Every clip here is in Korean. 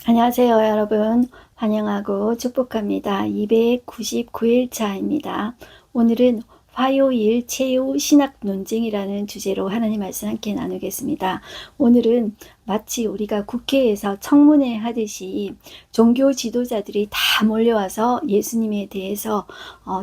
안녕하세요, 여러분. 환영하고 축복합니다. 299일차입니다. 오늘은 화요일 최후 신학 논쟁이라는 주제로 하나님 말씀 함께 나누겠습니다. 오늘은 마치 우리가 국회에서 청문회 하듯이 종교 지도자들이 다 몰려와서 예수님에 대해서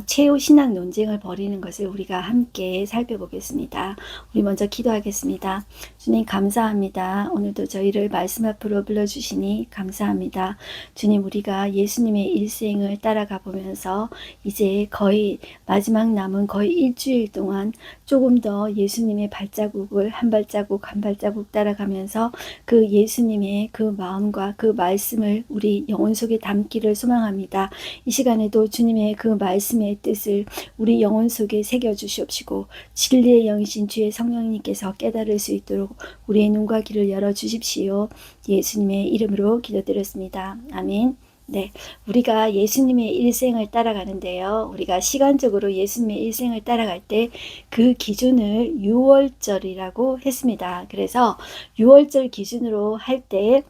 최후 신학 논쟁을 벌이는 것을 우리가 함께 살펴보겠습니다. 우리 먼저 기도하겠습니다. 주님 감사합니다. 오늘도 저희를 말씀 앞으로 불러주시니 감사합니다. 주님, 우리가 예수님의 일생을 따라가 보면서 이제 거의 마지막 남은 거의 일주일 동안 조금 더 예수님의 발자국을 한 발자국 한 발자국 따라가면서 그 예수님의 그 마음과 그 말씀을 우리 영혼 속에 담기를 소망합니다. 이 시간에도 주님의 그 말씀의 뜻을 우리 영혼 속에 새겨주시옵시고 진리의 영이신 주의 성령님께서 깨달을 수 있도록 우리의 눈과 귀를 열어주십시오. 예수님의 이름으로 기도드렸습니다. 아멘. 네, 우리가 예수님의 일생을 따라가는데요. 우리가 시간적으로 예수님의 일생을 따라갈 때 그 기준을 유월절이라고 했습니다. 그래서 유월절 기준으로 할 때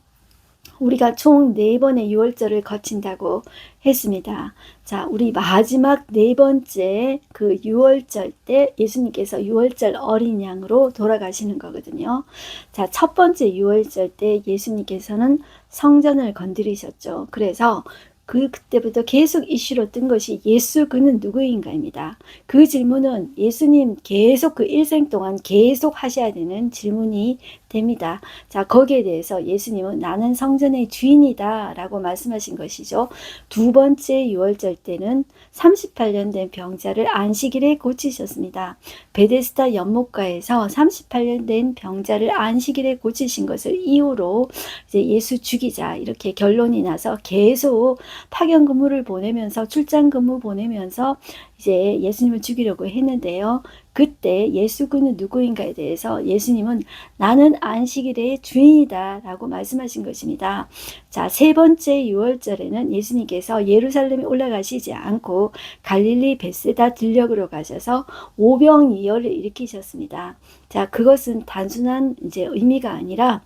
우리가 총 4번의 유월절을 거친다고 했습니다. 자, 우리 마지막 4번째 그 유월절 때 예수님께서 유월절 어린 양으로 돌아가시는 거거든요. 자, 첫 번째 유월절 때 예수님께서는 성전을 건드리셨죠. 그래서 그때부터 계속 이슈로 뜬 것이 예수 그는 누구인가입니다. 그 질문은 예수님 계속 그 일생 동안 계속 하셔야 되는 질문이 됩니다. 자, 거기에 대해서 예수님은 나는 성전의 주인이다 라고 말씀하신 것이죠. 두 번째 유월절 때는 38년 된 병자를 안식일에 고치셨습니다. 베데스다 연못가에서 38년 된 병자를 안식일에 고치신 것을 이유로 이제 예수 죽이자 이렇게 결론이 나서 계속 파견 근무를 보내면서 출장 근무 보내면서 이제 예수님을 죽이려고 했는데요. 그때 예수 그는 누구인가에 대해서 예수님은 나는 안식일의 주인이다 라고 말씀하신 것입니다. 자, 세 번째 유월절에는 예수님께서 예루살렘에 올라가시지 않고 갈릴리 베세다 들녘으로 가셔서 오병이어를 일으키셨습니다. 자, 그것은 단순한 이제 의미가 아니라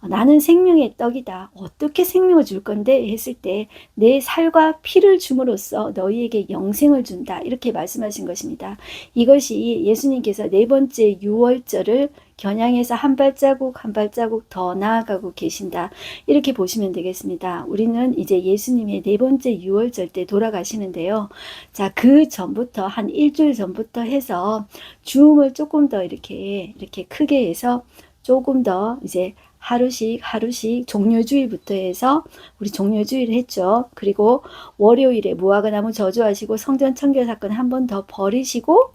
나는 생명의 떡이다. 어떻게 생명을 줄 건데 했을 때 내 살과 피를 줌으로써 너희에게 영생을 준다. 이렇게 말씀하신 것입니다. 이것이 예수님께서 네 번째 유월절을 겨냥해서 한 발자국 한 발자국 더 나아가고 계신다. 이렇게 보시면 되겠습니다. 우리는 이제 예수님의 네 번째 유월절 때 돌아가시는데요. 자, 그 전부터 한 일주일 전부터 해서 주음을 조금 더 이렇게 크게 해서 조금 더 이제 하루씩 종려주일부터 해서 우리 종려주일을 했죠. 그리고 월요일에 무화과 나무 저주하시고 성전 청결 사건 한 번 더 버리시고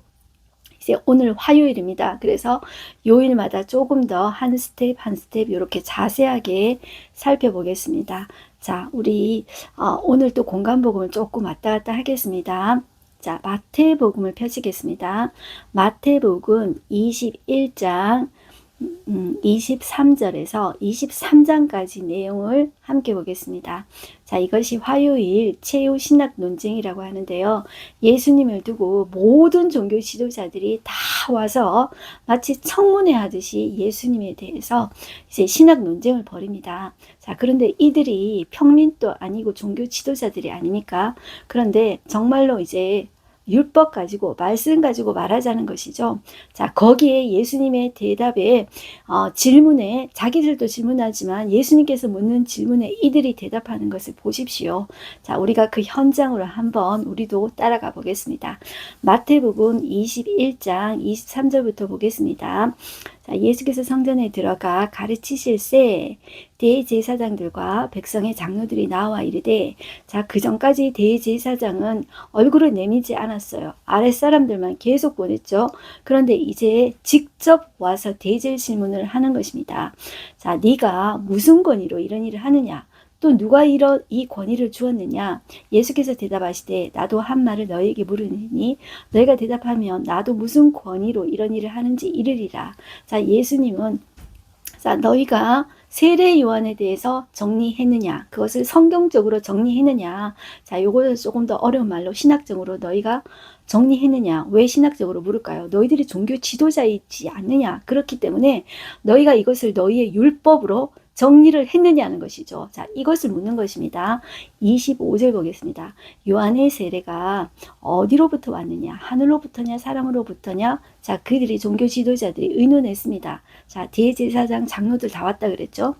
이제 오늘 화요일입니다. 그래서 요일마다 조금 더 한 스텝 한 스텝 이렇게 자세하게 살펴보겠습니다. 자, 우리 오늘 또 공간복음을 조금 왔다 갔다 하겠습니다. 자, 마태복음을 펴시겠습니다. 마태복음 21장 23절에서 23장까지 내용을 함께 보겠습니다. 자, 이것이 화요일 최후 신학 논쟁이라고 하는데요. 예수님을 두고 모든 종교 지도자들이 다 와서 마치 청문회 하듯이 예수님에 대해서 이제 신학 논쟁을 벌입니다. 자, 그런데 이들이 평민도 아니고 종교 지도자들이 아닙니까? 그런데 정말로 이제 율법 가지고 말씀 가지고 말하자는 것이죠. 자, 거기에 예수님의 대답에 질문에 자기들도 질문하지만 예수님께서 묻는 질문에 이들이 대답하는 것을 보십시오. 자, 우리가 그 현장으로 한번 우리도 따라가 보겠습니다. 마태복음 21장 23절부터 보겠습니다. 자, 예수께서 성전에 들어가 가르치실새 대제사장들과 백성의 장로들이 나와 이르되, 자, 그 전까지 대제사장은 얼굴을 내밀지 않았어요. 아랫사람들만 계속 보냈죠. 그런데 이제 직접 와서 대제 질문을 하는 것입니다. 자, 네가 무슨 권위로 이런 일을 하느냐? 또 누가 이 권위를 주었느냐? 예수께서 대답하시되 나도 한 말을 너희에게 물으니 너희가 대답하면 나도 무슨 권위로 이런 일을 하는지 이르리라. 자, 예수님은 자, 너희가 세례 요한에 대해서 정리했느냐? 그것을 성경적으로 정리했느냐? 자, 요거는 조금 더 어려운 말로 신학적으로 너희가 정리했느냐? 왜 신학적으로 물을까요? 너희들이 종교 지도자이지 않느냐? 그렇기 때문에 너희가 이것을 너희의 율법으로 정리를 했느냐는 것이죠. 자, 이것을 묻는 것입니다. 25절 보겠습니다. 요한의 세례가 어디로부터 왔느냐? 하늘로부터냐? 사람으로부터냐? 자, 그들이 종교 지도자들이 의논했습니다. 자, 대제사장 장로들 다 왔다 그랬죠.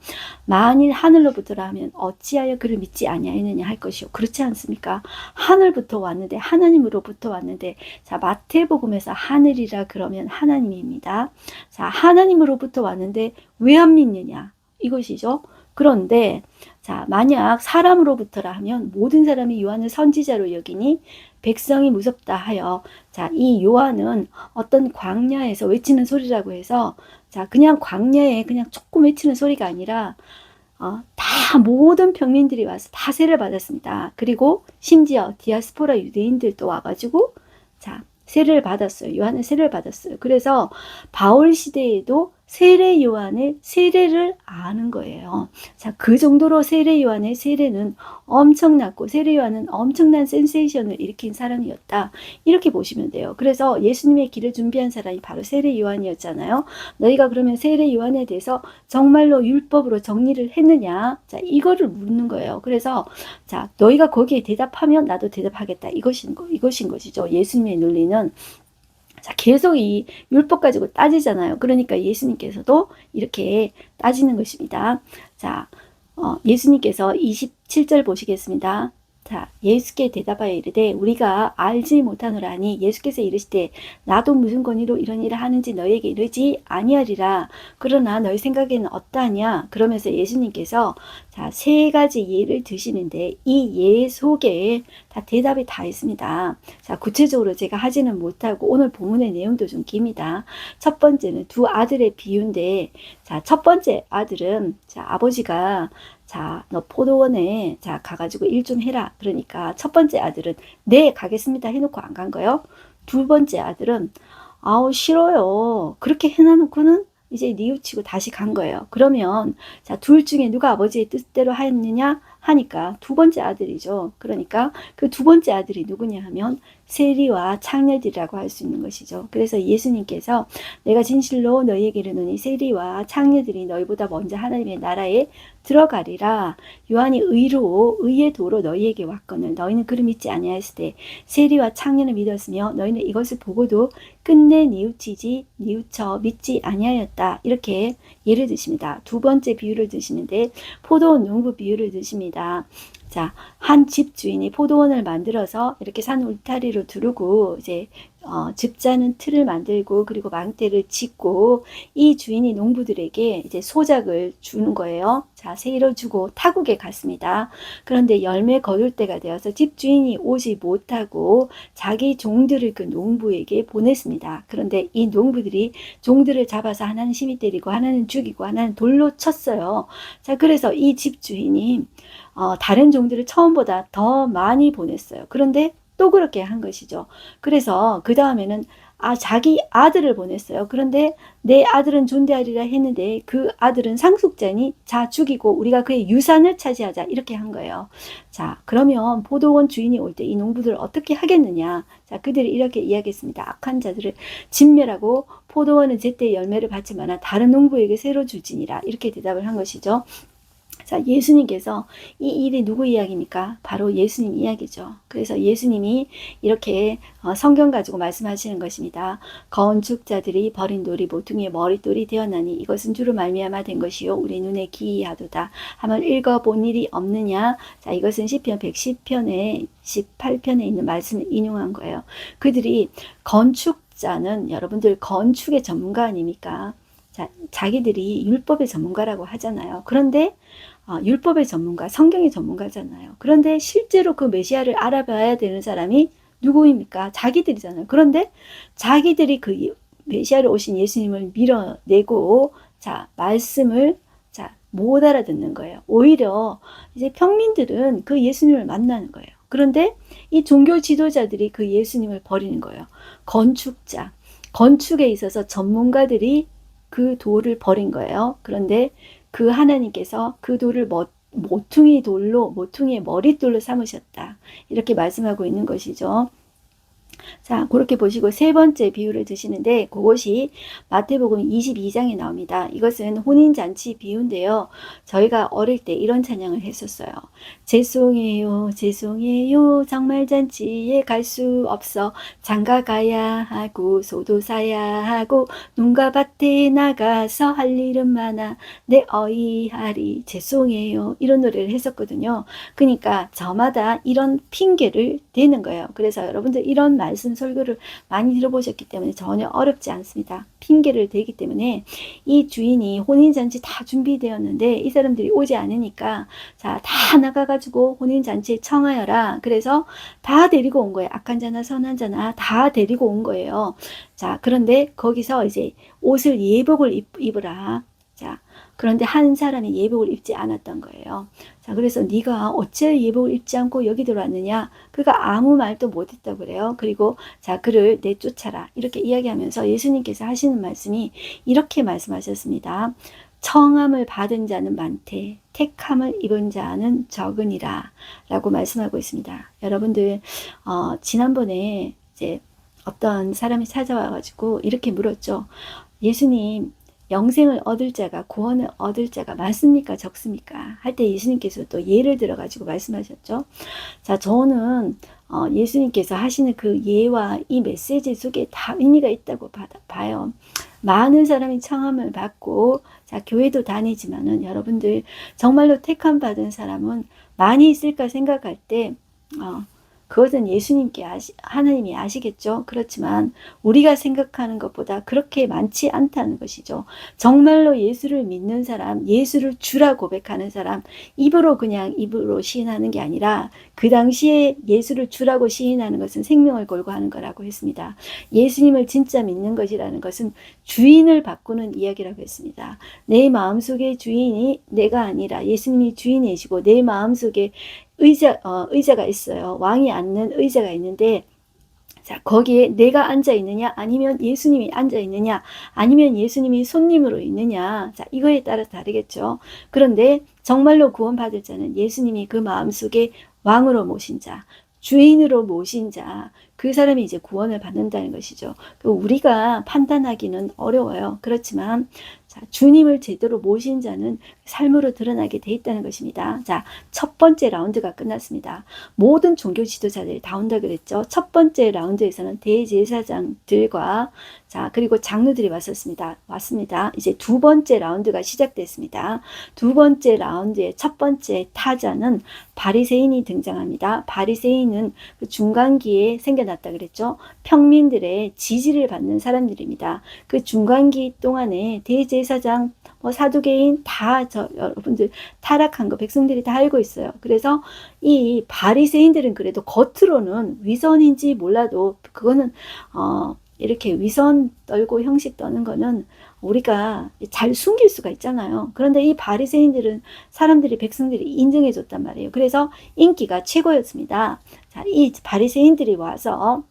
만일 하늘로부터라 하면 어찌하여 그를 믿지 아니하였느냐 할 것이요. 그렇지 않습니까? 하늘부터 왔는데, 하나님으로부터 왔는데, 자, 마태복음에서 하늘이라 그러면 하나님입니다. 자, 하나님으로부터 왔는데 왜 안 믿느냐? 이것이죠. 그런데 자, 만약 사람으로부터라 하면 모든 사람이 요한을 선지자로 여기니 백성이 무섭다 하여, 자, 이 요한은 어떤 광야에서 외치는 소리라고 해서, 자, 그냥 광야에 그냥 조금 외치는 소리가 아니라 다 모든 평민들이 와서 다 세례를 받았습니다. 그리고 심지어 디아스포라 유대인들도 와가지고 자, 세례를 받았어요. 요한은 세례를 받았어요. 그래서 바울 시대에도 세례 요한의 세례를 아는 거예요. 자, 그 정도로 세례 요한의 세례는 엄청났고 세례 요한은 엄청난 센세이션을 일으킨 사람이었다. 이렇게 보시면 돼요. 그래서 예수님의 길을 준비한 사람이 바로 세례 요한이었잖아요. 너희가 그러면 세례 요한에 대해서 정말로 율법으로 정리를 했느냐? 자, 이거를 묻는 거예요. 그래서 자, 너희가 거기에 대답하면 나도 대답하겠다. 이것인 것이죠. 예수님의 논리는. 자, 계속 이 율법 가지고 따지잖아요. 그러니까 예수님께서도 이렇게 따지는 것입니다. 자, 예수님께서 27절 보시겠습니다. 자, 예수께 대답하여 이르되 우리가 알지 못하노라니, 예수께서 이르시되 나도 무슨 권위로 이런 일을 하는지 너희에게 이르지 아니하리라. 그러나 너희 생각에는 어떠하냐? 그러면서 예수님께서 자, 세 가지 예를 드시는데 이 예 속에 다 대답이 다 있습니다. 자, 구체적으로 제가 하지는 못하고 오늘 본문의 내용도 좀 깁니다. 첫 번째는 두 아들의 비유인데, 자, 첫 번째 아들은 자, 아버지가 자, 너 포도원에 자 가가지고 일 좀 해라. 그러니까 첫 번째 아들은 네 가겠습니다 해놓고 안 간 거예요. 두 번째 아들은 아우 싫어요. 그렇게 해놔놓고는 이제 뉘우치고 다시 간 거예요. 그러면 자, 둘 중에 누가 아버지의 뜻대로 하였느냐 하니까 두 번째 아들이죠. 그러니까 그 두 번째 아들이 누구냐 하면 세리와 창녀들이라고 할 수 있는 것이죠. 그래서 예수님께서 내가 진실로 너희에게 이르노니 세리와 창녀들이 너희보다 먼저 하나님의 나라에 들어가리라. 요한이 의의 도로 너희에게 왔거늘 너희는 그를 믿지 아니하였을 때 세리와 창녀를 믿었으며 너희는 이것을 보고도 끝내 뉘우쳐 믿지 아니하였다. 이렇게 예를 드십니다. 두 번째 비유를 드시는데 포도원 농부 비유를 드십니다. 자, 한 집 주인이 포도원을 만들어서 이렇게 산 울타리로 두르고 이제 즙자는 틀을 만들고 그리고 망대를 짓고 이 주인이 농부들에게 이제 소작을 주는 거예요. 자, 세일을 주고 타국에 갔습니다. 그런데 열매 거둘 때가 되어서 집 주인이 오지 못하고 자기 종들을 그 농부에게 보냈습니다. 그런데 이 농부들이 종들을 잡아서 하나는 심히 때리고 하나는 죽이고 하나는 돌로 쳤어요. 자, 그래서 이 집 주인이 다른 종들을 처음보다 더 많이 보냈어요. 그런데 또 그렇게 한 것이죠. 그래서 그 다음에는 자기 아들을 보냈어요. 그런데 내 아들은 존대하리라 했는데 그 아들은 상속자니 자 죽이고 우리가 그의 유산을 차지하자 이렇게 한 거예요. 자, 그러면 포도원 주인이 올 때 이 농부들을 어떻게 하겠느냐? 자, 그들이 이렇게 이야기했습니다. 악한 자들을 진멸하고 포도원은 제때 열매를 받지만 다른 농부에게 새로 줄지니라 이렇게 대답을 한 것이죠. 자, 예수님께서 이 일이 누구 이야기입니까? 바로 예수님 이야기죠. 그래서 예수님이 이렇게 성경 가지고 말씀하시는 것입니다. 건축자들이 버린 돌이 모퉁이의 머릿돌이 되었나니 이것은 주로 말미암아 된 것이요 우리 눈에 기이하도다 하면 읽어본 일이 없느냐. 자, 이것은 시편 110편에 18편에 있는 말씀을 인용한 거예요. 그들이 건축자는 여러분들 건축의 전문가 아닙니까? 자, 자기들이 율법의 전문가라고 하잖아요. 그런데 율법의 전문가, 성경의 전문가잖아요. 그런데 실제로 그 메시아를 알아봐야 되는 사람이 누구입니까? 자기들이잖아요. 그런데 자기들이 그 메시아를 오신 예수님을 밀어내고 자, 말씀을 자, 못 알아듣는 거예요. 오히려 이제 평민들은 그 예수님을 만나는 거예요. 그런데 이 종교 지도자들이 그 예수님을 버리는 거예요. 건축에 있어서 전문가들이 그 돌을 버린 거예요. 그런데 그 하나님께서 그 돌을 모퉁이의 머릿돌로 삼으셨다. 이렇게 말씀하고 있는 것이죠. 자, 그렇게 보시고 세 번째 비유를 드시는데 그것이 마태복음 22장에 나옵니다. 이것은 혼인잔치 비유인데요. 저희가 어릴 때 이런 찬양을 했었어요. 죄송해요, 죄송해요, 장말잔치에 갈 수 없어. 장가 가야 하고 소도 사야 하고 농가 밭에 나가서 할 일은 많아. 내 어이하리 죄송해요. 이런 노래를 했었거든요. 그러니까 저마다 이런 핑계를 대는 거예요. 그래서 여러분들 이런 말씀 설교를 많이 들어보셨기 때문에 전혀 어렵지 않습니다. 핑계를 대기 때문에 이 주인이 혼인잔치 다 준비되었는데 이 사람들이 오지 않으니까 자, 다 나가가지고 혼인잔치에 청하여라. 그래서 다 데리고 온 거예요. 악한 자나 선한 자나 다 데리고 온 거예요. 자, 그런데 거기서 이제 옷을 예복을 입으라. 자, 그런데 한 사람이 예복을 입지 않았던 거예요. 자, 그래서 네가 어째 예복을 입지 않고 여기 들어왔느냐? 그가 아무 말도 못했다고 그래요. 그리고 자, 그를 내쫓아라. 이렇게 이야기하면서 예수님께서 하시는 말씀이 이렇게 말씀하셨습니다. 청함을 받은 자는 많되 택함을 입은 자는 적으니라 라고 말씀하고 있습니다. 여러분들 지난번에 이제 어떤 사람이 찾아와가지고 이렇게 물었죠. 예수님, 영생을 얻을 자가 구원을 얻을 자가 많습니까 적습니까 할 때 예수님께서 또 예를 들어 가지고 말씀하셨죠. 자, 저는 예수님께서 하시는 그 예와 이 메시지 속에 다 의미가 있다고 봐요. 많은 사람이 청함을 받고 자, 교회도 다니지만은 여러분들 정말로 택함 받은 사람은 많이 있을까 생각할 때 그것은 예수님께 하나님이 아시겠죠. 그렇지만 우리가 생각하는 것보다 그렇게 많지 않다는 것이죠. 정말로 예수를 믿는 사람, 예수를 주라 고백하는 사람, 그냥 입으로 시인하는 게 아니라 그 당시에 예수를 주라고 시인하는 것은 생명을 걸고 하는 거라고 했습니다. 예수님을 진짜 믿는 것이라는 것은 주인을 바꾸는 이야기라고 했습니다. 내 마음속의 주인이 내가 아니라 예수님이 주인이시고 내 마음속에 의자가 있어요. 왕이 앉는 의자가 있는데 자, 거기에 내가 앉아 있느냐 아니면 예수님이 앉아 있느냐 아니면 예수님이 손님으로 있느냐 자, 이거에 따라 다르겠죠. 그런데 정말로 구원받을 자는 예수님이 그 마음속에 왕으로 모신 자, 주인으로 모신 자, 그 사람이 이제 구원을 받는다는 것이죠. 우리가 판단하기는 어려워요. 그렇지만 자, 주님을 제대로 모신 자는 삶으로 드러나게 돼 있다는 것입니다. 자, 첫 번째 라운드가 끝났습니다. 모든 종교 지도자들이 다 온다 그랬죠. 첫 번째 라운드에서는 대제사장들과 자, 그리고 장로들이 왔습니다. 이제 두 번째 라운드가 시작됐습니다. 두 번째 라운드의 첫 번째 타자는 바리새인이 등장합니다. 바리새인은 그 중간기에 생겨났다 그랬죠. 평민들의 지지를 받는 사람들입니다. 그 중간기 동안에 대제사장, 사두개인 여러분들 타락한 거 백성들이 다 알고 있어요. 그래서 이 바리새인들은 그래도 겉으로는 위선인지 몰라도 그거는 이렇게 위선 떨고 형식 떠는 거는 우리가 잘 숨길 수가 있잖아요. 그런데 이 바리새인들은 백성들이 인정해 줬단 말이에요. 그래서 인기가 최고였습니다. 자, 이 바리새인들이 와서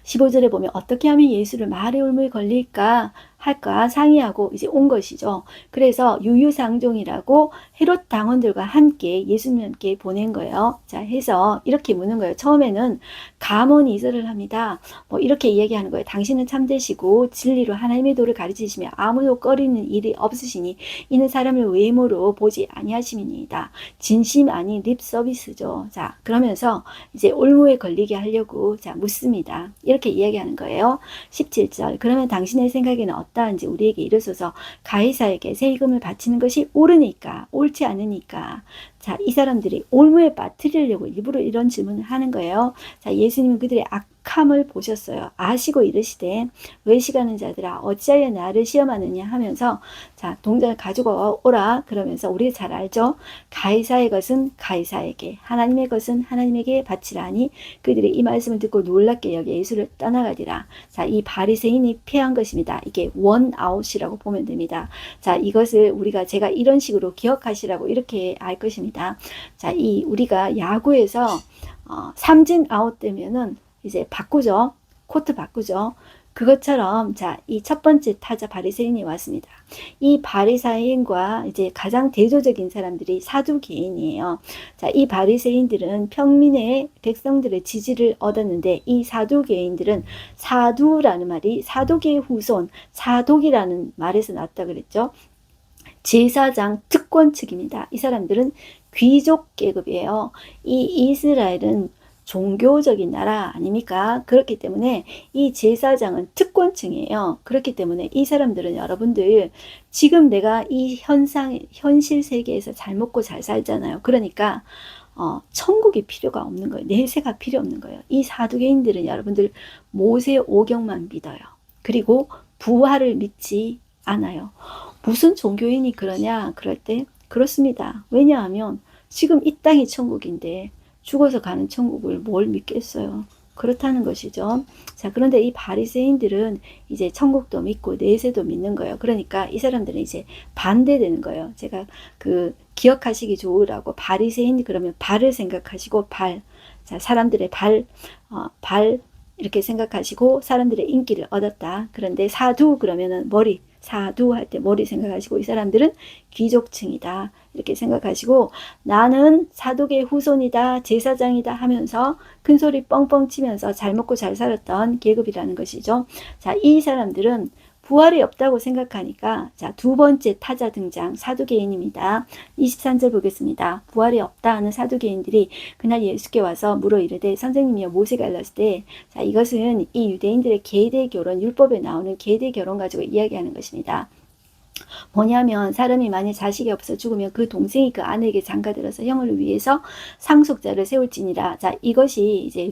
15절에 보면 어떻게 하면 예수를 말의 올무에 걸릴까 할까 상의하고 이제 온 것이죠. 그래서 유유상종이라고 헤롯 당원들과 함께 예수님께 보낸 거예요. 자, 해서 이렇게 묻는 거예요. 처음에는 가문이설을 합니다. 이렇게 이야기하는 거예요. 당신은 참되시고 진리로 하나님의 도를 가르치시며 아무도 꺼리는 일이 없으시니 이는 사람을 외모로 보지 아니하심이니이다. 진심 아닌 립 서비스죠. 자, 그러면서 이제 올무에 걸리게 하려고 자 묻습니다. 이렇게 이야기하는 거예요. 17절. 그러면 당신의 생각에는 어떠한지 우리에게 이르소서. 가이사에게 세금을 바치는 것이 옳으니까 옳지 않으니까. 자, 이 사람들이 올무에 빠뜨리려고 일부러 이런 질문을 하는 거예요. 자, 예수님은 그들의 악함을 보셨어요. 아시고 이르시되 외식하는 자들아 어찌하여 나를 시험하느냐 하면서 자, 동전을 가지고 오라 그러면서 우리 잘 알죠. 가이사의 것은 가이사에게 하나님의 것은 하나님에게 바치라니 그들이 이 말씀을 듣고 놀랍게 여겨 예수를 떠나가리라. 자, 이 바리새인이 패한 것입니다. 이게 원아웃이라고 보면 됩니다. 자, 이것을 제가 이런 식으로 기억하시라고 이렇게 알 것입니다. 자, 우리가 야구에서 삼진 아웃 되면은 이제 바꾸죠. 코트 바꾸죠. 그것처럼 자, 이 첫 번째 타자 바리새인이 왔습니다. 이 바리새인과 이제 가장 대조적인 사람들이 사두개인이에요. 자, 이 바리새인들은 평민의 백성들의 지지를 얻었는데 이 사두개인들은 사두라는 말이 사독의 후손, 사독이라는 말에서 났다 그랬죠. 제사장 특권 측입니다. 이 사람들은 귀족 계급이에요. 이 이스라엘은 종교적인 나라 아닙니까? 그렇기 때문에 이 제사장은 특권층이에요. 그렇기 때문에 이 사람들은 여러분들 지금 내가 이 현실 세계에서 잘 먹고 잘 살잖아요. 그러니까 천국이 필요가 없는 거예요. 내세가 필요 없는 거예요. 이 사두개인들은 여러분들 모세 오경만 믿어요. 그리고 부활을 믿지 않아요. 무슨 종교인이 그러냐? 그럴 때 그렇습니다. 왜냐하면 지금 이 땅이 천국인데 죽어서 가는 천국을 뭘 믿겠어요. 그렇다는 것이죠. 자, 그런데 이 바리새인들은 이제 천국도 믿고 내세도 믿는 거예요. 그러니까 이 사람들은 이제 반대되는 거예요. 제가 그 기억하시기 좋으라고 바리새인 그러면 발을 생각하시고 발. 자, 사람들의 발 이렇게 생각하시고 사람들의 인기를 얻었다. 그런데 사두 그러면은 머리. 사두 할 때 머리 생각하시고 이 사람들은 귀족층이다 이렇게 생각하시고 나는 사독의 후손이다 제사장이다 하면서 큰소리 뻥뻥 치면서 잘 먹고 잘 살았던 계급이라는 것이죠. 자, 이 사람들은 부활이 없다고 생각하니까 자, 두 번째 타자 등장 사두개인입니다. 23절 보겠습니다. 부활이 없다 하는 사두개인들이 그날 예수께 와서 물어 이르되 선생님이여 모세가 일렀을 때 자, 이것은 이 유대인들의 계대 결혼 율법에 나오는 계대 결혼 가지고 이야기하는 것입니다. 뭐냐면 사람이 만약 자식이 없어 죽으면 그 동생이 그 아내에게 장가들어서 형을 위해서 상속자를 세울지니라. 자, 이것이 이제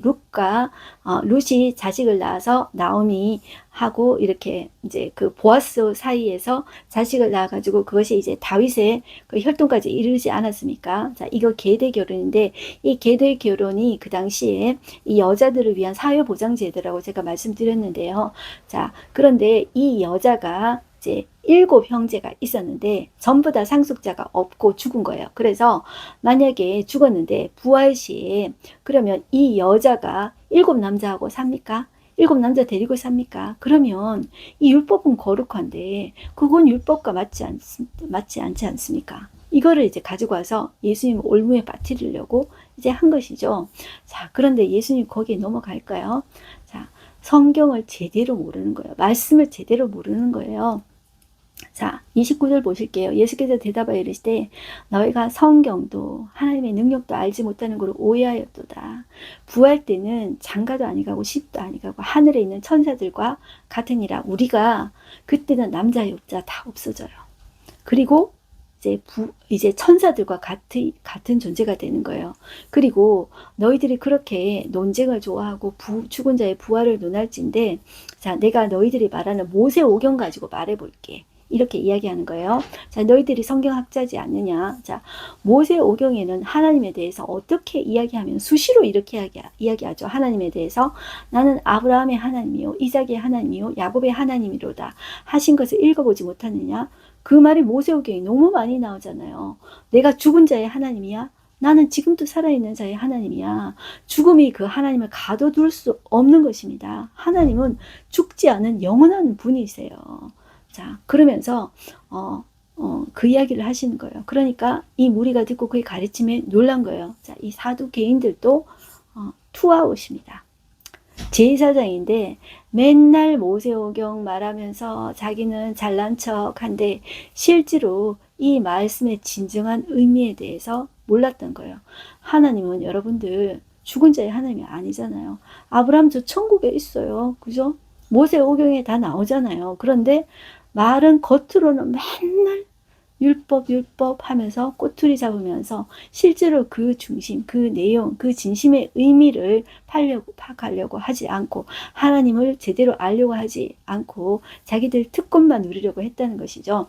룻이 자식을 낳아서 나오미 하고 이렇게 이제 그 보아스 사이에서 자식을 낳아가지고 그것이 이제 다윗의 그 혈통까지 이르지 않았습니까? 자, 이거 계대 결혼인데 이 계대 결혼이 그 당시에 이 여자들을 위한 사회보장제도라고 제가 말씀드렸는데요. 자, 그런데 이 여자가 이제 7 형제가 있었는데 전부 다 상속자가 없고 죽은 거예요. 그래서 만약에 죽었는데 부활 시에 그러면 이 여자가 7 남자하고 삽니까? 7 남자 데리고 삽니까? 그러면 이 율법은 거룩한데 그건 율법과 맞지 않지 않습니까? 이거를 이제 가지고 와서 예수님 올무에 빠뜨리려고 이제 한 것이죠. 자, 그런데 예수님 거기에 넘어갈까요? 자, 성경을 제대로 모르는 거예요. 말씀을 제대로 모르는 거예요. 자, 29절 보실게요. 예수께서 대답하여 이르시되 너희가 성경도 하나님의 능력도 알지 못하는 것을 오해하였도다. 부활 때는 장가도 아니가고 십도 아니가고 하늘에 있는 천사들과 같으니라. 우리가 그때는 남자 여자 다 없어져요. 그리고 이제 천사들과 같은 존재가 되는 거예요. 그리고 너희들이 그렇게 논쟁을 좋아하고 죽은 자의 부활을 논할진데 자, 내가 너희들이 말하는 모세 오경 가지고 말해볼게. 이렇게 이야기하는 거예요. 자, 너희들이 성경학자지 않느냐. 자, 모세 오경에는 하나님에 대해서 어떻게 이야기하면 수시로 이렇게 이야기하죠. 하나님에 대해서 나는 아브라함의 하나님이요 이삭의 하나님이요 야곱의 하나님이로다 하신 것을 읽어보지 못하느냐. 그 말이 모세오경이 너무 많이 나오잖아요. 내가 죽은 자의 하나님이야? 나는 지금도 살아있는 자의 하나님이야. 죽음이 그 하나님을 가둬둘 수 없는 것입니다. 하나님은 죽지 않은 영원한 분이세요. 자, 그러면서 그 이야기를 하시는 거예요. 그러니까 이 무리가 듣고 그의 가르침에 놀란 거예요. 자, 이 사두개인들도 투아웃입니다. 제사장인데 맨날 모세오경 말하면서 자기는 잘난 척한데 실제로 이 말씀의 진정한 의미에 대해서 몰랐던 거예요. 하나님은 여러분들 죽은 자의 하나님이 아니잖아요. 아브라함도 천국에 있어요. 그죠? 모세오경에 다 나오잖아요. 그런데 말은 겉으로는 맨날 율법 하면서 꼬투리 잡으면서 실제로 그 중심, 그 내용, 그 진심의 의미를 파악하려고 하지 않고 하나님을 제대로 알려고 하지 않고 자기들 특권만 누리려고 했다는 것이죠.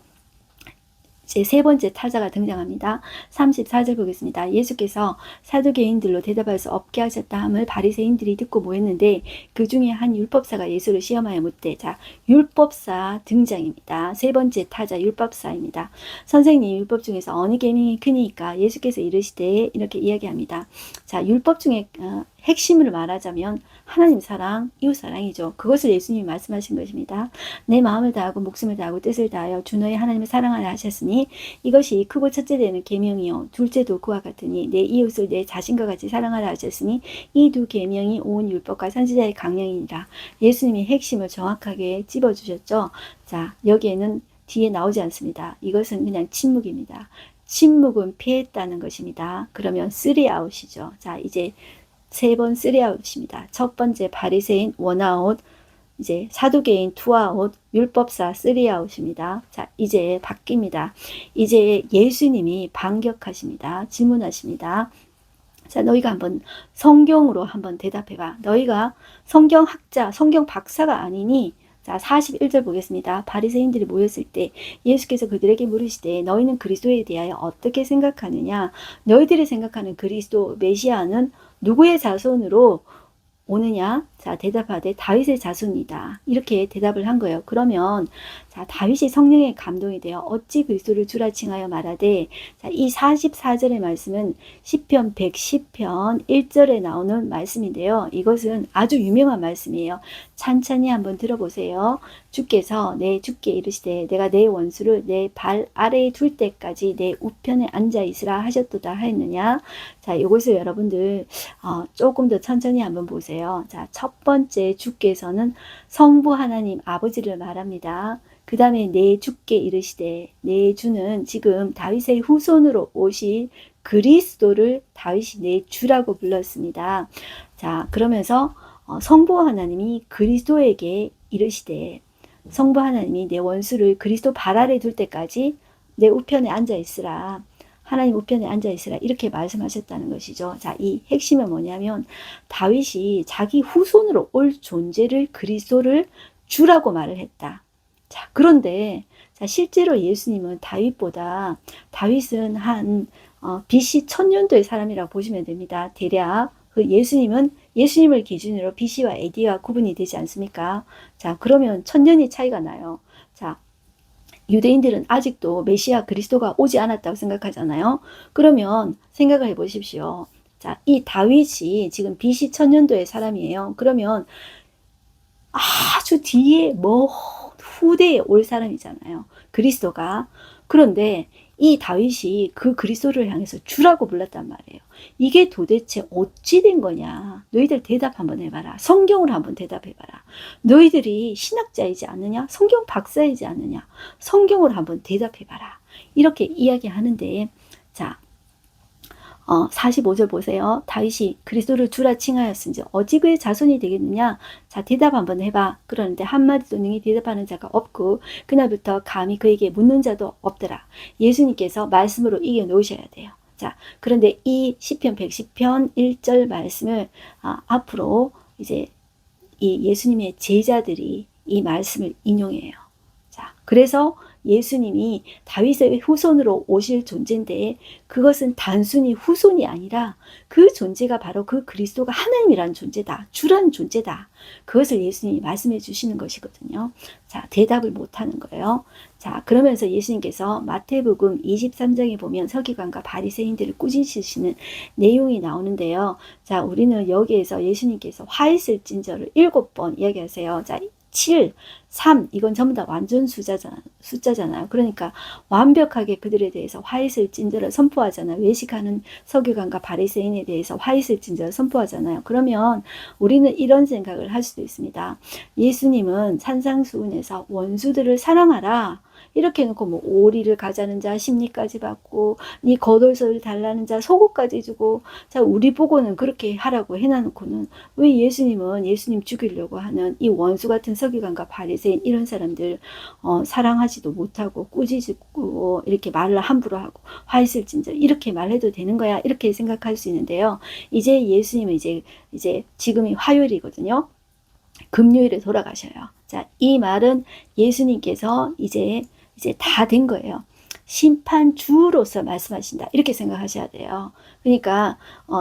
이제 세 번째 타자가 등장합니다. 34절 보겠습니다. 예수께서 사두개인들로 대답할 수 없게 하셨다 함을 바리새인들이 듣고 모였는데 그 중에 한 율법사가 예수를 시험하여 묻되, 자, 율법사 등장입니다. 세 번째 타자 율법사입니다. 선생님, 율법 중에서 어느 계명이 크니까? 예수께서 이르시되, 이렇게 이야기합니다. 자, 율법 중에 핵심을 말하자면 하나님 사랑, 이웃 사랑이죠. 그것을 예수님이 말씀하신 것입니다. 내 마음을 다하고 목숨을 다하고 뜻을 다하여 주 너의 하나님을 사랑하라 하셨으니 이것이 크고 첫째 되는 계명이요 둘째도 그와 같으니 내 이웃을 내 자신과 같이 사랑하라 하셨으니 이 두 계명이 온 율법과 선지자의 강령이니라. 예수님이 핵심을 정확하게 찝어주셨죠. 자, 여기에는 뒤에 나오지 않습니다. 이것은 그냥 침묵입니다. 침묵은 피했다는 것입니다. 그러면 3아웃이죠. 자, 이제 세 번 3아웃입니다. 첫 번째 바리새인 1아웃, 이제 사두개인 2아웃, 율법사 3아웃입니다. 자, 이제 바뀝니다. 이제 예수님이 반격하십니다. 질문하십니다. 자, 너희가 한번 성경으로 한번 대답해봐. 너희가 성경학자, 성경 박사가 아니니? 자, 41절 보겠습니다. 바리새인들이 모였을 때 예수께서 그들에게 물으시되 너희는 그리스도에 대하여 어떻게 생각하느냐? 너희들이 생각하는 그리스도 메시아는 누구의 자손으로 오느냐? 자, 대답하되 다윗의 자손이다. 이렇게 대답을 한 거예요. 그러면 자, 다윗이 성령의 감동이 되어 어찌 그리스도를 주라 칭하여 말하되, 자, 이 44절의 말씀은 시편 110편 1절에 나오는 말씀인데요. 이것은 아주 유명한 말씀이에요. 찬찬히 한번 들어보세요. 주께서 내 주께 이르시되 내가 내 원수를 내 발 아래에 둘 때까지 내 우편에 앉아 있으라 하셨도다 하였느냐. 자, 이것을 여러분들 조금 더 천천히 한번 보세요. 자, 첫 번째 주께서는 성부 하나님 아버지를 말합니다. 그 다음에 내 주께 이르시되, 내 주는 지금 다윗의 후손으로 오실 그리스도를 다윗이 내 주라고 불렀습니다. 자, 그러면서 성부 하나님이 그리스도에게 이르시되, 성부 하나님이 내 원수를 그리스도 발 아래 둘 때까지 내 우편에 앉아 있으라. 하나님 우편에 앉아 있으라. 이렇게 말씀하셨다는 것이죠. 자, 이 핵심은 뭐냐면 다윗이 자기 후손으로 올 존재를 그리스도를 주라고 말을 했다. 자, 그런데 자, 실제로 예수님은 다윗은 한 BC 1000년도의 사람이라고 보시면 됩니다. 대략 그 예수님을 기준으로 BC와 AD와 구분이 되지 않습니까? 자, 그러면 1000년이 차이가 나요. 자, 유대인들은 아직도 메시아 그리스도가 오지 않았다고 생각하잖아요. 그러면 생각을 해보십시오. 자, 이 다윗이 지금 BC 1000년도의 사람이에요. 그러면 아주 뒤에 후대에 올 사람이잖아요. 그리스도가. 그런데 이 다윗이 그 그리스도를 향해서 주라고 불렀단 말이에요. 이게 도대체 어찌 된 거냐? 너희들 대답 한번 해봐라. 성경으로 한번 대답해봐라. 너희들이 신학자이지 않느냐? 성경 박사이지 않느냐? 성경으로 한번 대답해봐라. 이렇게 이야기하는데, 자, 45절 보세요. 다윗이 그리스도를 주라 칭하였은지 어찌 그의 자손이 되겠느냐? 자, 대답 한번 해봐. 그러는데 한마디도 능히 대답하는 자가 없고 그날부터 감히 그에게 묻는 자도 없더라. 예수님께서 말씀으로 이겨 놓으셔야 돼요. 자, 그런데 이 시편 110편 1절 말씀을 앞으로 이제 이 예수님의 제자들이 이 말씀을 인용해요. 자, 그래서 예수님이 다윗의 후손으로 오실 존재인데 그것은 단순히 후손이 아니라 그 존재가 바로 그 그리스도가 하나님이라는 존재다. 주라는 존재다. 그것을 예수님이 말씀해 주시는 것이거든요. 자, 대답을 못하는 거예요. 자, 그러면서 예수님께서 마태복음 23장에 보면 서기관과 바리새인들을 꾸짖으시는 내용이 나오는데요. 자, 우리는 여기에서 예수님께서 화 있을진저를 7번 이야기하세요. 자, 7, 3 이건 전부 다 완전 숫자잖아요. 그러니까 완벽하게 그들에 대해서 화 있을진저를 선포하잖아요. 외식하는 서기관과 바리새인에 대해서 화 있을진저를 선포하잖아요. 그러면 우리는 이런 생각을 할 수도 있습니다. 예수님은 산상수훈에서 원수들을 사랑하라 이렇게 해놓고 뭐 오리를 가자는 자 십리까지 받고 네 겉옷을 달라는 자 속옷까지 주고 자 우리 보고는 그렇게 하라고 해놔놓고는 왜 예수님은 예수님 죽이려고 하는 이 원수 같은 서기관과 바리새인 이런 사람들 사랑하지도 못하고 꾸짖고 이렇게 말을 함부로 하고 화 있을진저 이렇게 말해도 되는 거야 이렇게 생각할 수 있는데요. 이제 예수님은 이제 지금이 화요일이거든요. 금요일에 돌아가셔요. 자, 이 말은 예수님께서 이제 다 된 거예요. 심판주로서 말씀하신다. 이렇게 생각하셔야 돼요. 그러니까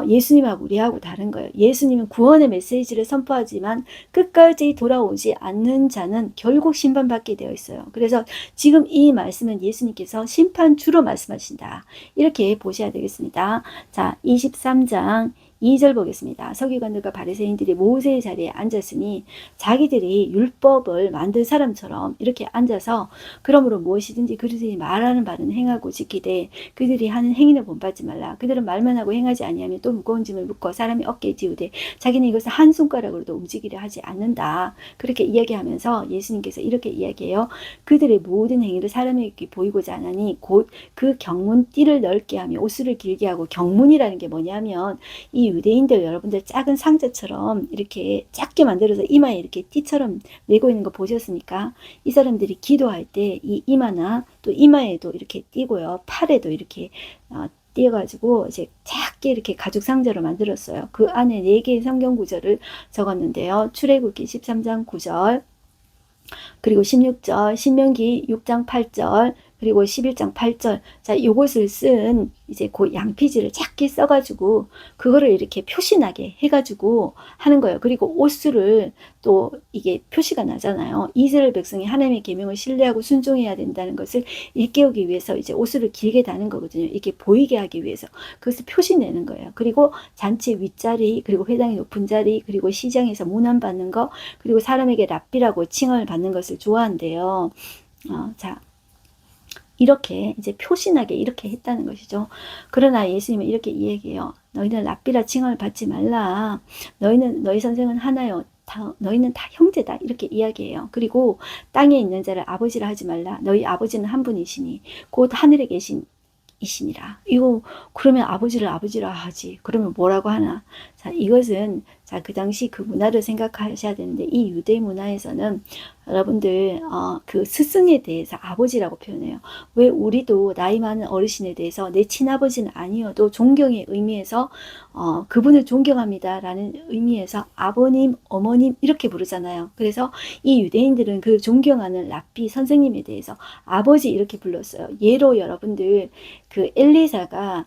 예수님하고 우리하고 다른 거예요. 예수님은 구원의 메시지를 선포하지만 끝까지 돌아오지 않는 자는 결국 심판받게 되어 있어요. 그래서 지금 이 말씀은 예수님께서 심판주로 말씀하신다. 이렇게 보셔야 되겠습니다. 자, 23장 2절 보겠습니다. 서기관들과 바리새인들이 모세의 자리에 앉았으니 자기들이 율법을 만든 사람처럼 이렇게 앉아서 그러므로 무엇이든지 그들이 말하는 바는 행하고 지키되 그들이 하는 행위는 본받지 말라. 그들은 말만 하고 행하지 아니하면 또 무거운 짐을 묶어 사람이 어깨에 지우되 자기는 이것을 한 손가락으로도 움직이려 하지 않는다. 그렇게 이야기하면서 예수님께서 이렇게 이야기해요. 그들의 모든 행위를 사람에게 보이고자 하나니 곧 그 경문 띠를 넓게 하며 옷을 길게 하고, 경문이라는 게 뭐냐면 이 유대인들 여러분들 작은 상자처럼 이렇게 작게 만들어서 이마에 이렇게 띠처럼 메고 있는 거 보셨습니까? 이 사람들이 기도할 때 이 이마나 또 이마에도 이렇게 띠고요. 팔에도 이렇게 띄어가지고 이제 작게 이렇게 가죽 상자로 만들었어요. 그 안에 4개의 성경 구절을 적었는데요. 출애굽기 13장 9절, 그리고 16절, 신명기 6장 8절, 그리고 11장 8절. 자, 요것을 쓴 이제 그 양피지를 작게 써가지고 그거를 이렇게 표시나게 해가지고 하는 거예요. 그리고 옷수를 또 이게 표시가 나잖아요. 이스라엘 백성이 하나님의 계명을 신뢰하고 순종해야 된다는 것을 일깨우기 위해서 이제 옷수를 길게 다는 거거든요. 이렇게 보이게 하기 위해서 그것을 표시내는 거예요. 그리고 잔치 윗자리, 그리고 회당의 높은 자리, 그리고 시장에서 문안 받는 거, 그리고 사람에게 랍비라고 칭함을 받는 것을 좋아한대요. 자, 이렇게 이제 표시나게 이렇게 했다는 것이죠. 그러나 예수님은 이렇게 이야기해요. 너희는 랍비라 칭함을 받지 말라. 너희 선생은 하나요. 너희는 다 형제다. 이렇게 이야기해요. 그리고 땅에 있는 자를 아버지라 하지 말라. 너희 아버지는 한 분이시니 곧 하늘에 계신 이시니라. 이거 그러면 아버지를 아버지라 하지. 그러면 뭐라고 하나? 자, 이것은 그 당시 그 문화를 생각하셔야 되는데, 이 유대 문화에서는 여러분들 그 스승에 대해서 아버지라고 표현해요. 왜 우리도 나이 많은 어르신에 대해서 내 친아버지는 아니어도 존경의 의미에서 그분을 존경합니다라는 의미에서 아버님, 어머님 이렇게 부르잖아요. 그래서 이 유대인들은 그 존경하는 랍비 선생님에 대해서 아버지 이렇게 불렀어요. 예로 여러분들 그 엘리사가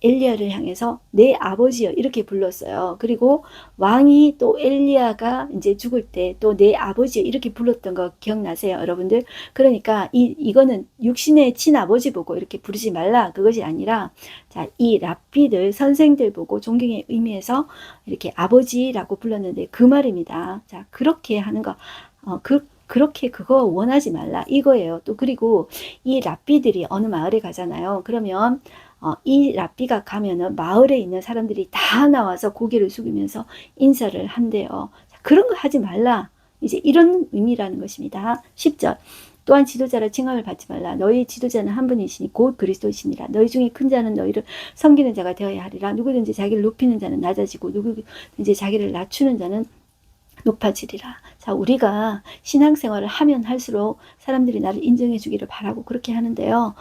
엘리야를 향해서 내 아버지여 이렇게 불렀어요. 그리고 왕이 또 엘리야가 이제 죽을 때 또 내 아버지여 이렇게 불렀던 거 기억나세요, 여러분들? 그러니까 이거는 육신의 친아버지 보고 이렇게 부르지 말라, 그것이 아니라 자, 이 랍비들 선생들 보고 존경의 의미에서 이렇게 아버지라고 불렀는데 그 말입니다. 자, 그렇게 하는 거 그렇게 그거 원하지 말라 이거예요. 또 그리고 이 랍비들이 어느 마을에 가잖아요. 그러면 이 랍비가 가면은 마을에 있는 사람들이 다 나와서 고개를 숙이면서 인사를 한대요. 그런 거 하지 말라. 이제 이런 의미라는 것입니다. 10절. 또한 지도자라 칭함을 받지 말라. 너희 지도자는 한 분이시니 곧 그리스도이시니라. 너희 중에 큰 자는 너희를 섬기는 자가 되어야 하리라. 누구든지 자기를 높이는 자는 낮아지고 누구든지 자기를 낮추는 자는 높아지리라. 자, 우리가 신앙생활을 하면 할수록 사람들이 나를 인정해 주기를 바라고 그렇게 하는데요.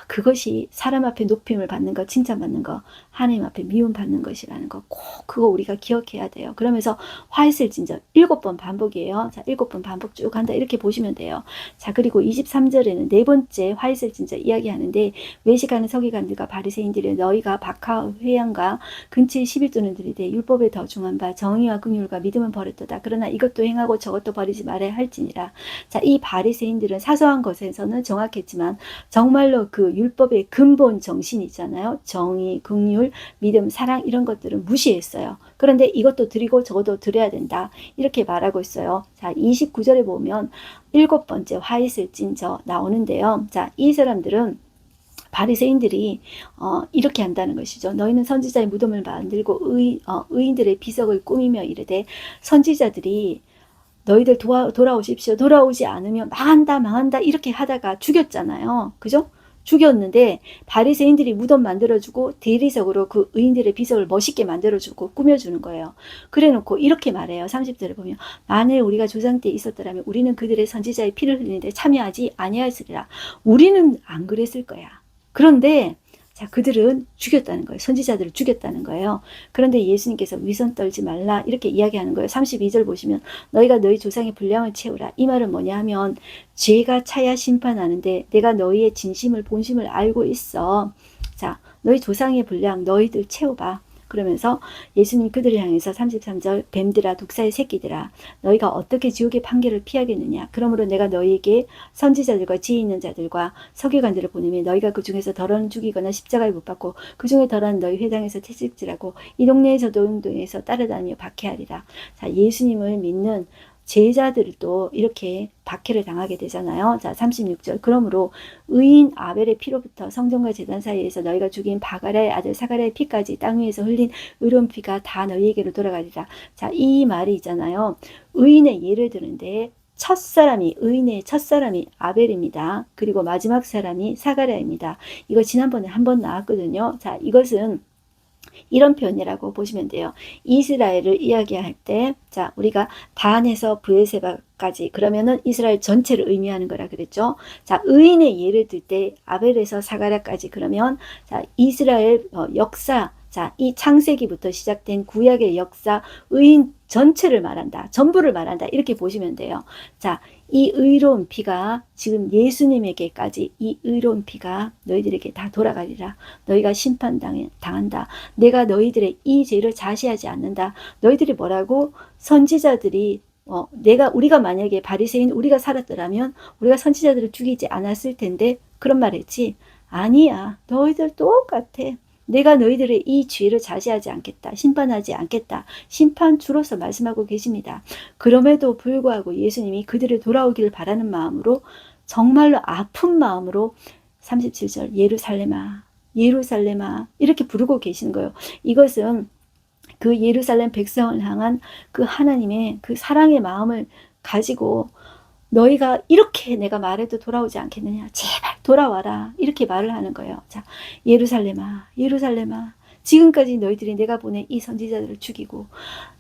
그것이 사람 앞에 높임을 받는 것, 칭찬받는 것, 하나님 앞에 미움받는 것이라는 거 꼭 그거 우리가 기억해야 돼요. 그러면서 화 있을 진저 7번 반복이에요. 자, 7번 반복 쭉 한다 이렇게 보시면 돼요. 자, 그리고 23절에는 네 번째 화 있을 진저 이야기하는데, 외식하는 서기관들과 바리새인들이 너희가 박하 회양과 근처에 11조는 들이되 율법에 더 중한 바 정의와 긍휼과 믿음은 버렸도다. 그러나 이것도 행하고 저것도 버리지 말아야 할지니라. 자, 이 바리새인들은 사소한 것에서는 정확했지만 정말로 그 율법의 근본 정신이 있잖아요. 정의, 긍휼, 믿음, 사랑 이런 것들은 무시했어요. 그런데 이것도 드리고 저것도 드려야 된다. 이렇게 말하고 있어요. 자, 29절에 보면 7번째 화 있을 진저 나오는데요. 자, 이 사람들은 바리새인들이 이렇게 한다는 것이죠. 너희는 선지자의 무덤을 만들고 의인들의 비석을 꾸미며 이르되, 선지자들이 너희들 돌아오십시오. 돌아오지 않으면 망한다 이렇게 하다가 죽였잖아요. 그죠? 죽였는데 바리새인들이 무덤 만들어주고 대리석으로 그 의인들의 비석을 멋있게 만들어주고 꾸며주는 거예요. 그래놓고 이렇게 말해요. 30절에 보면 만일 우리가 조상 때 있었더라면 우리는 그들의 선지자의 피를 흘리는데 참여하지 아니하였으리라. 우리는 안 그랬을 거야. 그런데 자, 그들은 죽였다는 거예요. 선지자들을 죽였다는 거예요. 그런데 예수님께서 위선 떨지 말라 이렇게 이야기하는 거예요. 32절 보시면 너희가 너희 조상의 분량을 채우라. 이 말은 뭐냐 하면 죄가 차야 심판하는데 내가 너희의 진심을 본심을 알고 있어. 자, 너희 조상의 분량 너희들 채워봐. 그러면서 예수님 그들을 향해서 33절 뱀들아 독사의 새끼들아 너희가 어떻게 지옥의 판결을 피하겠느냐. 그러므로 내가 너희에게 선지자들과 지혜 있는 자들과 서기관들을 보내며 너희가 그 중에서 덜은 죽이거나 십자가에 못 박고 그 중에 덜은 너희 회당에서 채찍질하고 이 동네에서 동동에서 따라다니며 박해하리라. 자, 예수님을 믿는 제자들도 이렇게 박해를 당하게 되잖아요. 자, 36절 그러므로 의인 아벨의 피로부터 성전과 제단 사이에서 너희가 죽인 바가랴의 아들 사가랴의 피까지 땅 위에서 흘린 의로운 피가 다 너희에게로 돌아가리라. 자, 이 말이 있잖아요. 의인의 예를 드는데 의인의 첫사람이 아벨입니다. 그리고 마지막 사람이 사가랴입니다. 이거 지난번에 한번 나왔거든요. 자, 이것은 이런 표현이라고 보시면 돼요. 이스라엘을 이야기할 때, 자, 우리가 단에서 브에세바까지 그러면은 이스라엘 전체를 의미하는 거라 그랬죠. 자, 의인의 예를 들 때 아벨에서 사가랴까지 그러면 자, 이스라엘 역사, 자, 이 창세기부터 시작된 구약의 역사, 의인 전체를 말한다. 전부를 말한다. 이렇게 보시면 돼요. 자, 이 의로운 피가 지금 예수님에게까지 이 의로운 피가 너희들에게 다 돌아가리라. 너희가 심판당한다. 내가 너희들의 이 죄를 자시하지 않는다. 너희들이 뭐라고? 선지자들이 우리가 만약에 바리새인 우리가 살았더라면 우리가 선지자들을 죽이지 않았을 텐데 그런 말 했지? 아니야. 너희들 똑같아. 내가 너희들의 이 죄를 자시하지 않겠다. 심판하지 않겠다. 심판주로서 말씀하고 계십니다. 그럼에도 불구하고 예수님이 그들을 돌아오기를 바라는 마음으로 정말로 아픈 마음으로 37절 예루살렘아 예루살렘아 이렇게 부르고 계시는 거예요. 이것은 그 예루살렘 백성을 향한 그 하나님의 그 사랑의 마음을 가지고 너희가 이렇게 내가 말해도 돌아오지 않겠느냐. 제발 돌아와라. 이렇게 말을 하는 거예요. 자, 예루살렘아, 예루살렘아. 지금까지 너희들이 내가 보낸 이 선지자들을 죽이고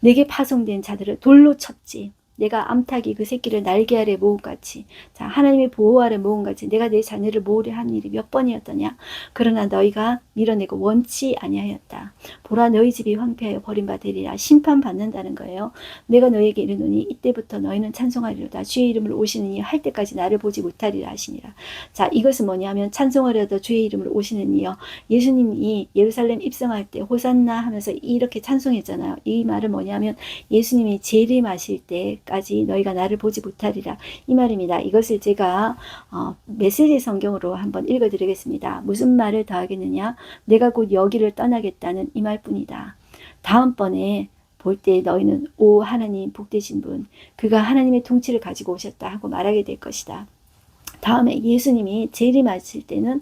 내게 파송된 자들을 돌로 쳤지. 내가 암탉이 그 새끼를 날개 아래 모음같이 자 하나님의 보호 아래 모음같이 내가 내 자녀를 모으려 한 일이 몇 번이었더냐. 그러나 너희가 밀어내고 원치 아니하였다. 보라 너희 집이 황폐하여 버림받으리라. 심판받는다는 거예요. 내가 너희에게 이르노니 이때부터 너희는 찬송하리로다. 주의 이름을 오시는 이 할 때까지 나를 보지 못하리라 하시니라. 자 이것은 뭐냐면 찬송하려다 주의 이름을 오시는 이여 예수님이 예루살렘 입성할 때 호산나 하면서 이렇게 찬송했잖아요. 이 말은 뭐냐면 예수님이 재림하실 때 까지 너희가 나를 보지 못하리라 이 말입니다. 이것을 제가 메시지 성경으로 한번 읽어드리겠습니다. 무슨 말을 더하겠느냐. 내가 곧 여기를 떠나겠다는 이 말뿐이다. 다음번에 볼 때 너희는 오 하나님 복되신 분 그가 하나님의 통치를 가지고 오셨다 하고 말하게 될 것이다. 다음에 예수님이 재림하실 때는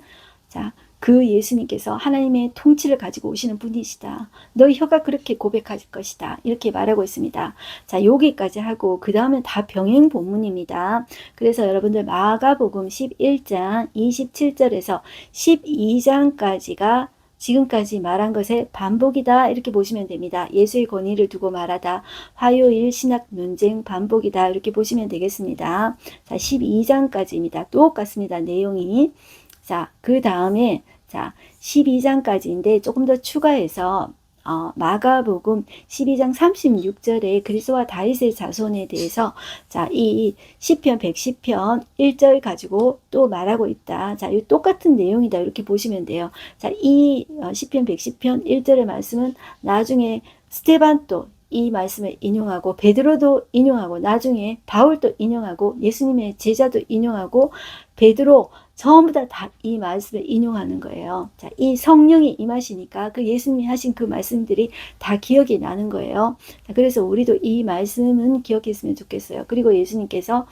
자 그 예수님께서 하나님의 통치를 가지고 오시는 분이시다. 너희 혀가 그렇게 고백할 것이다. 이렇게 말하고 있습니다. 자, 여기까지 하고 그 다음은 다 병행 본문입니다. 그래서 여러분들 마가복음 11장 27절에서 12장까지가 지금까지 말한 것의 반복이다 이렇게 보시면 됩니다. 예수의 권위를 두고 말하다 화요일 신학 논쟁 반복이다 이렇게 보시면 되겠습니다. 자, 12장까지입니다. 똑같습니다. 내용이. 자, 그 다음에 자 12장까지인데 조금 더 추가해서 마가복음 12장 36절에 그리스도와 다윗의 자손에 대해서 자, 이 시편 110편 1절 가지고 또 말하고 있다. 자, 이 똑같은 내용이다. 이렇게 보시면 돼요. 자, 이 시편 110편 1절의 말씀은 나중에 스테반도 이 말씀을 인용하고 베드로도 인용하고 나중에 바울도 인용하고 예수님의 제자도 인용하고 베드로 전부 다 이 말씀을 인용하는 거예요. 자, 이 성령이 임하시니까 그 예수님이 하신 그 말씀들이 다 기억이 나는 거예요. 자, 그래서 우리도 이 말씀은 기억했으면 좋겠어요. 그리고 예수님께서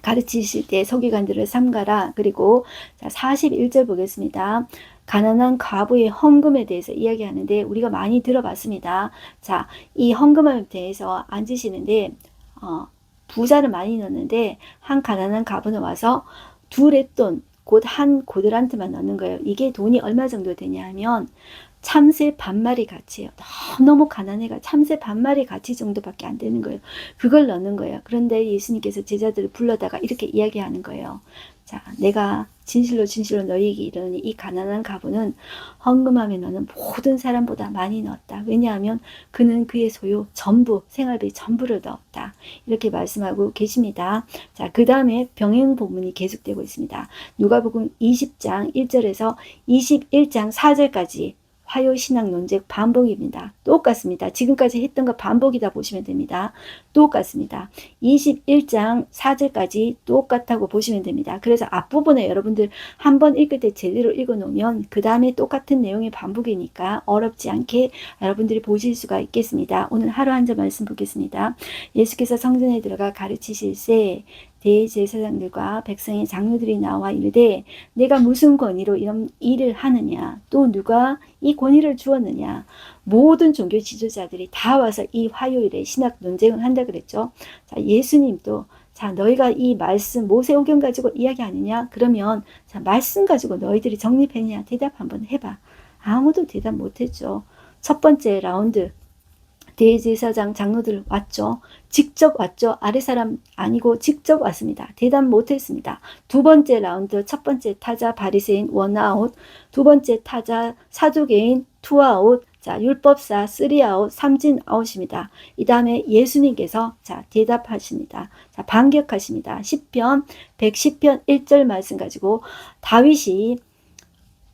가르치실 때 서기관들을 삼가라. 그리고 자, 41절 보겠습니다. 가난한 과부의 헌금에 대해서 이야기하는데 우리가 많이 들어봤습니다. 자, 이 헌금에 대해서 앉으시는데 부자는 많이 넣었는데 한 가난한 과부는 와서 두 렛돈 곧 한 고드란트만 넣는 거예요. 이게 돈이 얼마 정도 되냐 하면 참새 반마리 가치예요. 너무 가난해가 참새 반마리 가치 정도밖에 안 되는 거예요. 그걸 넣는 거예요. 그런데 예수님께서 제자들을 불러다가 이렇게 이야기하는 거예요. 자, 내가 진실로 진실로 너희에게 이르노니 이 가난한 가부는 헌금함에 너는 모든 사람보다 많이 넣었다. 왜냐하면 그는 그의 소유 전부, 생활비 전부를 넣었다. 이렇게 말씀하고 계십니다. 자, 그 다음에 병행 본문이 계속되고 있습니다. 누가복음 20장 1절에서 21장 4절까지 화요신학 논쟁 반복입니다. 똑같습니다. 지금까지 했던 거 반복이다 보시면 됩니다. 똑같습니다. 21장 4절까지 똑같다고 보시면 됩니다. 그래서 앞부분에 여러분들 한번 읽을 때 제대로 읽어놓으면 그 다음에 똑같은 내용의 반복이니까 어렵지 않게 여러분들이 보실 수가 있겠습니다. 오늘 하루 한 절 말씀 보겠습니다. 예수께서 성전에 들어가 가르치실세 대제사장들과 백성의 장로들이 나와 이르되 내가 무슨 권위로 이런 일을 하느냐 또 누가 이 권위를 주었느냐. 모든 종교 지도자들이 다 와서 이 화요일에 신학 논쟁을 한다 그랬죠. 자, 예수님도 자, 너희가 이 말씀 모세오경 가지고 이야기하느냐? 그러면 자, 말씀 가지고 너희들이 정립했냐? 대답 한번 해봐. 아무도 대답 못했죠. 첫 번째 라운드 대제사장 장로들 왔죠. 직접 왔죠. 아래 사람 아니고 직접 왔습니다. 대답 못했습니다. 두 번째 라운드 첫 번째 타자 바리새인 원아웃, 두 번째 타자 사두개인 투아웃, 자 율법사 쓰리아웃, 삼진 아웃입니다. 이 다음에 예수님께서 자 대답하십니다. 자 반격하십니다. 시편 110편 1절 말씀 가지고 다윗이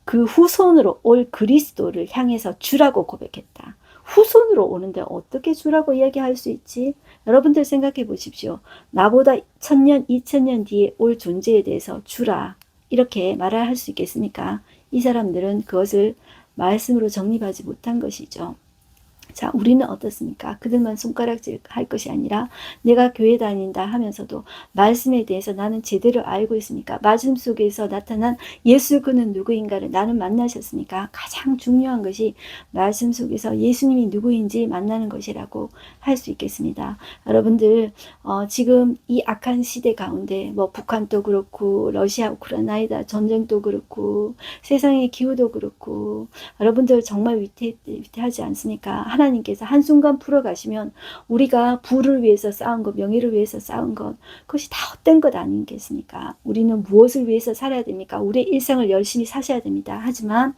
그 후손으로 올 그리스도를 향해서 주라고 고백했다. 후손으로 오는데 어떻게 주라고 이야기할 수 있지? 여러분들 생각해 보십시오. 나보다 1000년, 2000년 뒤에 올 존재에 대해서 주라 이렇게 말을 할 수 있겠습니까? 이 사람들은 그것을 말씀으로 정립하지 못한 것이죠. 자, 우리는 어떻습니까? 그들만 손가락질 할 것이 아니라 내가 교회 다닌다 하면서도 말씀에 대해서 나는 제대로 알고 있습니까? 말씀 속에서 나타난 예수 그는 누구인가를 나는 만나셨습니까? 가장 중요한 것이 말씀 속에서 예수님이 누구인지 만나는 것이라고 할 수 있겠습니다. 여러분들 지금 이 악한 시대 가운데 뭐 북한도 그렇고 러시아 우크라이나 전쟁도 그렇고 세상의 기후도 그렇고 여러분들 정말 위태하지 않습니까? 하나님께서 한순간 풀어가시면 우리가 부를 위해서 싸운 것, 명예를 위해서 싸운 것, 그것이 다 헛된 것 아니겠습니까? 우리는 무엇을 위해서 살아야 됩니까? 우리의 일상을 열심히 사셔야 됩니다. 하지만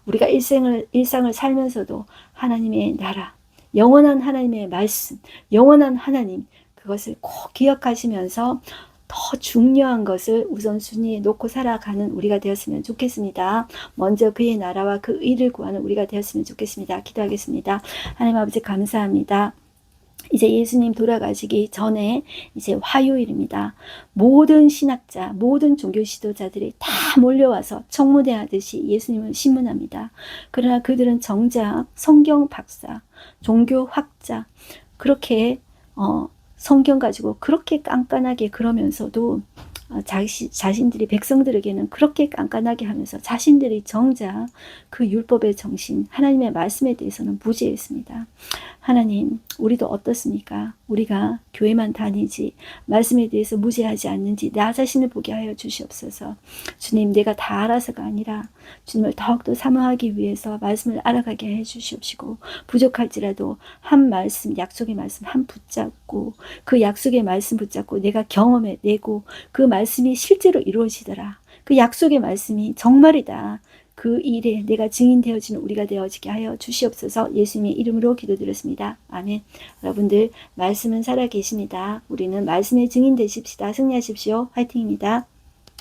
우리가 일상을 살면서도 하나님의 나라, 영원한 하나님의 말씀, 영원한 하나님, 그것을 꼭 기억하시면서 더 중요한 것을 우선순위에 놓고 살아가는 우리가 되었으면 좋겠습니다. 먼저 그의 나라와 그 의를 구하는 우리가 되었으면 좋겠습니다. 기도하겠습니다. 하나님 아버지 감사합니다. 이제 예수님 돌아가시기 전에 이제 화요일입니다. 모든 신학자, 모든 종교 지도자들이 다 몰려와서 청문회 하듯이 예수님을 신문합니다. 그러나 그들은 정작 성경 박사, 종교 학자, 그렇게 성경 가지고 그렇게 깐깐하게 그러면서도 자신들이 백성들에게는 그렇게 깐깐하게 하면서 자신들이 정작 그 율법의 정신, 하나님의 말씀에 대해서는 무지했습니다. 하나님, 우리도 어떻습니까? 우리가 교회만 다니지 말씀에 대해서 무지하지 않는지 나 자신을 보게 하여 주시옵소서. 주님, 내가 다 알아서가 아니라 주님을 더욱더 사모하기 위해서 말씀을 알아가게 해 주시옵시고 부족할지라도 한 말씀, 약속의 말씀 한 붙잡고 그 약속의 말씀 붙잡고 내가 경험해 내고 그 말씀이 실제로 이루어지더라. 그 약속의 말씀이 정말이다. 그 일에 내가 증인 되어지는 우리가 되어지게 하여 주시옵소서. 예수님의 이름으로 기도드렸습니다. 아멘. 여러분들 말씀은 살아계십니다. 우리는 말씀의 증인 되십시다. 승리하십시오. 화이팅입니다.